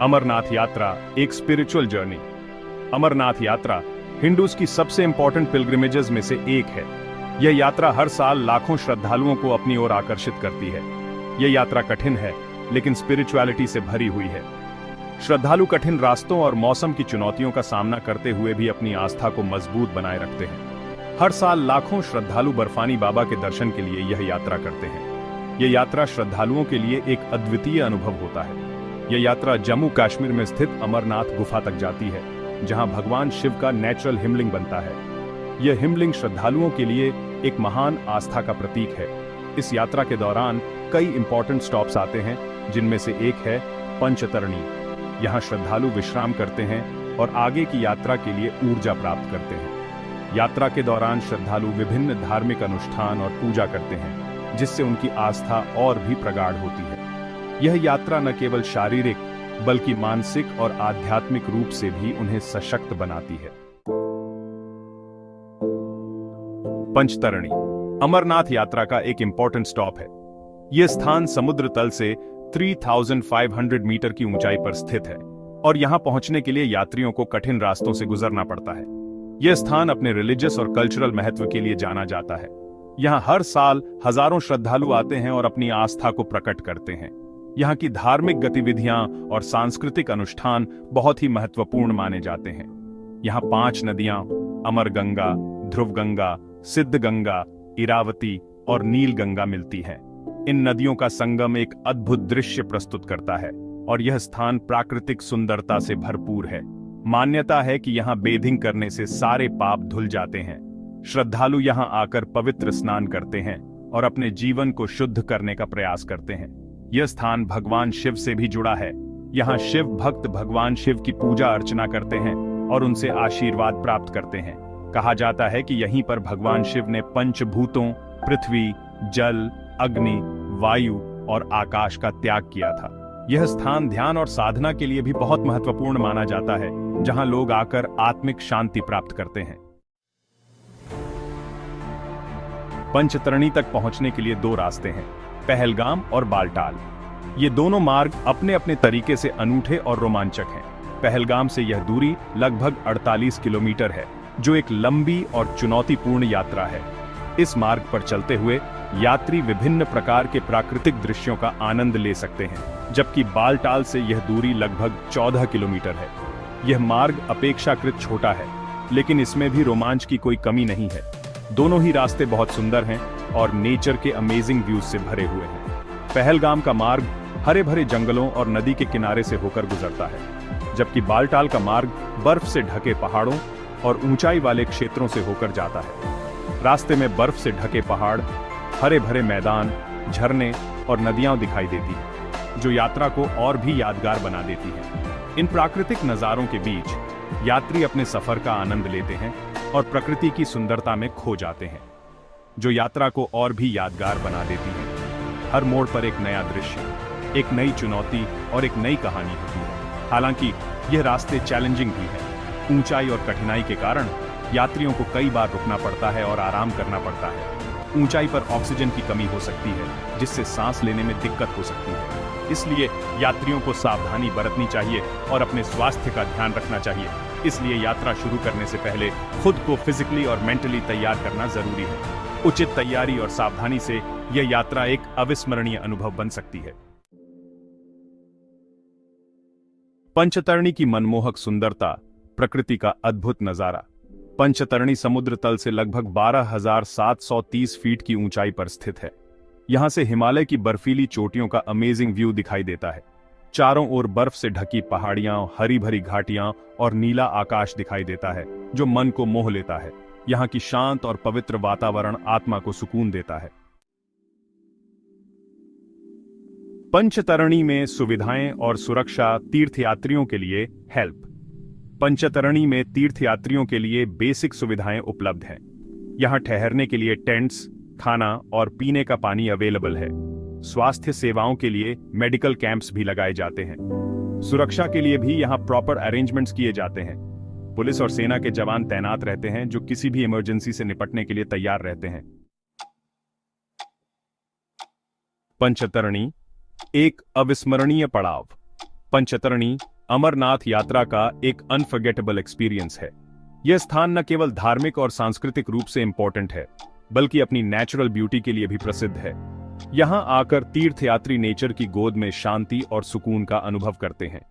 अमरनाथ यात्रा एक spiritual journey. Amarnath यात्रा हिंदूज की सबसे इंपॉर्टेंट पिलग्रिमेजेस में से एक है। यह यात्रा हर साल लाखों श्रद्धालुओं को अपनी ओर आकर्षित करती है। यह यात्रा कठिन है, लेकिन स्पिरिचुअलिटी से भरी हुई है। श्रद्धालु कठिन रास्तों और मौसम की चुनौतियों का सामना करते हुए भी अपनी आस्था को मजबूत बनाए रखते हैं। हर साल लाखों श्रद्धालु बर्फानी बाबा के दर्शन के लिए यह यात्रा करते हैं। यह यात्रा श्रद्धालुओं के लिए एक अद्वितीय अनुभव होता है। यह यात्रा जम्मू कश्मीर में स्थित अमरनाथ गुफा तक जाती है, जहां भगवान शिव का नेचुरल हिमलिंग बनता है। यह हिमलिंग श्रद्धालुओं के लिए एक महान आस्था का प्रतीक है। इस यात्रा के दौरान कई इंपॉर्टेंट स्टॉप्स आते हैं, जिनमें से एक है पंचतरणी। यहाँ श्रद्धालु विश्राम करते हैं और आगे की यात्रा के लिए ऊर्जा प्राप्त करते हैं। यात्रा के दौरान श्रद्धालु विभिन्न धार्मिक अनुष्ठान और पूजा करते हैं, जिससे उनकी आस्था और भी प्रगाढ़ होती है। यह यात्रा न केवल शारीरिक बल्कि मानसिक और आध्यात्मिक रूप से भी उन्हें सशक्त बनाती है। पंचतरणी अमरनाथ यात्रा का एक इंपॉर्टेंट स्टॉप है। यह स्थान समुद्र तल से 3500 मीटर की ऊंचाई पर स्थित है और यहां पहुंचने के लिए यात्रियों को कठिन रास्तों से गुजरना पड़ता है। यह स्थान अपने रिलीजियस और कल्चरल महत्व के लिए जाना जाता है। यहां हर साल हजारों श्रद्धालु आते हैं और अपनी आस्था को प्रकट करते हैं। यहाँ की धार्मिक गतिविधियां और सांस्कृतिक अनुष्ठान बहुत ही महत्वपूर्ण माने जाते हैं। यहाँ 5 नदियां अमर गंगा, ध्रुव गंगा, सिद्ध गंगा, इरावती और नील गंगा मिलती हैं। इन नदियों का संगम एक अद्भुत दृश्य प्रस्तुत करता है और यह स्थान प्राकृतिक सुंदरता से भरपूर है। मान्यता है कि यहाँ बेथिंग करने से सारे पाप धुल जाते हैं। श्रद्धालु यहाँ आकर पवित्र स्नान करते हैं और अपने जीवन को शुद्ध करने का प्रयास करते हैं। यह स्थान भगवान शिव से भी जुड़ा है। यहाँ शिव भक्त भगवान शिव की पूजा अर्चना करते हैं और उनसे आशीर्वाद प्राप्त करते हैं। कहा जाता है कि यहीं पर भगवान शिव ने पंचभूतों पृथ्वी, जल, अग्नि, वायु और आकाश का त्याग किया था। यह स्थान ध्यान और साधना के लिए भी बहुत महत्वपूर्ण माना जाता है, जहां लोग आकर आत्मिक शांति प्राप्त करते हैं। पंचतरणी तक पहुंचने के लिए 2 रास्ते हैं, पहलगाम और बालटाल। ये दोनों मार्ग अपने अपने तरीके से अनूठे और रोमांचक हैं। पहलगाम से यह दूरी लगभग 48 किलोमीटर है, जो एक लंबी और चुनौतीपूर्ण यात्रा है। इस मार्ग पर चलते हुए यात्री विभिन्न प्रकार के प्राकृतिक दृश्यों का आनंद ले सकते हैं, जबकि बालटाल से यह दूरी लगभग 14 किलोमीटर है। यह मार्ग अपेक्षाकृत छोटा है, लेकिन इसमें भी रोमांच की कोई कमी नहीं है। दोनों ही रास्ते बहुत सुंदर हैं और नेचर के अमेजिंग व्यूज से भरे हुए हैं। पहलगाम का मार्ग हरे भरे जंगलों और नदी के किनारे से होकर गुजरता है, जबकि बालटाल का मार्ग बर्फ से ढके पहाड़ों और ऊंचाई वाले क्षेत्रों से होकर जाता है। रास्ते में बर्फ से ढके पहाड़, हरे भरे मैदान, झरने और नदियां दिखाई देती हैं, जो यात्रा को और भी यादगार बना देती हैं। इन प्राकृतिक नज़ारों के बीच यात्री अपने सफर का आनंद लेते हैं और प्रकृति की सुंदरता में खो जाते हैं, जो यात्रा को और भी यादगार बना देती है। हर मोड़ पर एक नया दृश्य, एक नई चुनौती और एक नई कहानी होती है। हालांकि यह रास्ते चैलेंजिंग भी हैं। ऊंचाई और कठिनाई के कारण यात्रियों को कई बार रुकना पड़ता है और आराम करना पड़ता है। ऊंचाई पर ऑक्सीजन की कमी हो सकती है, जिससे सांस लेने में दिक्कत हो सकती है। इसलिए यात्रियों को सावधानी बरतनी चाहिए और अपने स्वास्थ्य का ध्यान रखना चाहिए। इसलिए यात्रा शुरू करने से पहले खुद को फिजिकली और मेंटली तैयार करना जरूरी है। उचित तैयारी और सावधानी से यह यात्रा एक अविस्मरणीय अनुभव बन सकती है। पंचतरणी की मनमोहक सुंदरता, प्रकृति का अद्भुत नजारा। पंचतरणी समुद्र तल से लगभग 12,730 फीट की ऊंचाई पर स्थित है। यहां से हिमालय की बर्फीली चोटियों का अमेजिंग व्यू दिखाई देता है। चारों ओर बर्फ से ढकी पहाड़ियां, हरी भरी घाटियां और नीला आकाश दिखाई देता है, जो मन को मोह लेता है। यहाँ की शांत और पवित्र वातावरण आत्मा को सुकून देता है। पंचतरणी में सुविधाएं और सुरक्षा तीर्थयात्रियों के लिए हेल्प। पंचतरणी में तीर्थयात्रियों के लिए बेसिक सुविधाएं उपलब्ध हैं। यहां ठहरने के लिए टेंट्स, खाना और पीने का पानी अवेलेबल है। स्वास्थ्य सेवाओं के लिए मेडिकल कैंप्स भी लगाए जाते हैं। सुरक्षा के लिए भी यहां प्रॉपर अरेंजमेंट्स किए जाते हैं। पुलिस और सेना के जवान तैनात रहते हैं, जो किसी भी इमरजेंसी से निपटने के लिए तैयार रहते हैं। पंचतरणी एक अविस्मरणीय पड़ाव। पंचतरणी अमरनाथ यात्रा का एक अनफॉरगेटेबल एक्सपीरियंस है। यह स्थान न केवल धार्मिक और सांस्कृतिक रूप से इंपॉर्टेंट है, बल्कि अपनी नेचुरल ब्यूटी के लिए भी प्रसिद्ध है। यहाँ आकर तीर्थयात्री नेचर की गोद में शांति और सुकून का अनुभव करते हैं।